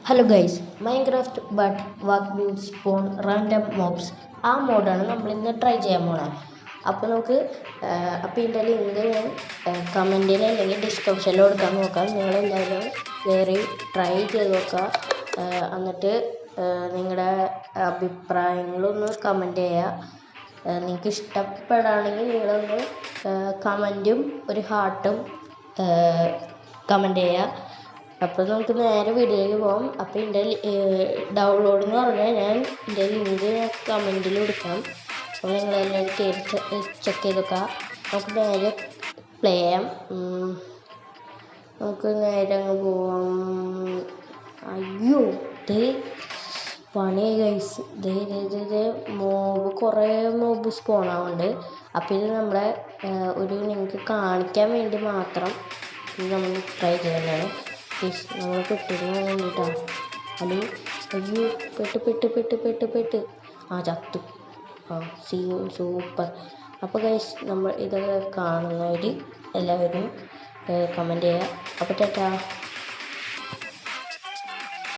Hello guys, Minecraft but walk beat spawn random mobs ആ മോഡാണ് നമ്മളിന്ന് try ചെയ്യാൻ പോണത്. അപ്പോൾ നമുക്ക് ഇതിൻ്റെ ലിങ്ക് ഞാൻ കമൻറ്റിൽ അല്ലെങ്കിൽ ഡിസ്ക്രിപ്ഷനിൽ കൊടുക്കാൻ നോക്കാം. നിങ്ങളെല്ലാവരും കയറി ട്രൈ ചെയ്ത് നോക്കുക. എന്നിട്ട് നിങ്ങളുടെ അഭിപ്രായങ്ങളൊന്ന് കമൻറ്റ് ചെയ്യുക. നിങ്ങൾക്ക് ഇഷ്ടപ്പെടുകയാണെങ്കിൽ നിങ്ങളൊന്ന് കമൻറ്റും ഒരു ഹാർട്ടും കമൻറ്റ് ചെയ്യുക. അപ്പോൾ നമുക്ക് നേരെ വീഡിയോയിലേക്ക് പോകാം. അപ്പോൾ ഇതിൻ്റെ ഡൗൺലോഡ് എന്ന് പറഞ്ഞാൽ ഞാൻ ഇതിൻ്റെ ലിങ്ക് കമൻറ്റിൽ കൊടുക്കാം. അപ്പോൾ നിങ്ങളെല്ലാവരും കയറി ചെക്ക് ചെയ്ത് നോക്കുക. നമുക്ക് നേരെ പ്ലേ ചെയ്യാം. നമുക്ക് നേരെ അങ്ങ് പോവാം. അയ്യോ ദേ പണിയായി ഗൈസ്. കുറേ മോബ് സ്പോണാവുന്നുണ്ട്. അപ്പോൾ ഇത് നമ്മുടെ നിങ്ങൾക്ക് കാണിക്കാൻ വേണ്ടി മാത്രം ഇത് നമ്മൾ ട്രൈ ചെയ്യുന്നതാണ്. നമ്മൾ പെട്ടിരുന്ന് വേണ്ടിയിട്ടാണ്. അയ്യോ പെട്ട് ചത്തു. സൂപ്പർ. അപ്പോൾ ഗൈസ്, നമ്മൾ ഇതൊക്കെ കാണുന്നവർ എല്ലാവരും കമൻറ്റ് ചെയ്യുക. അപ്പോൾ ടാറ്റാ.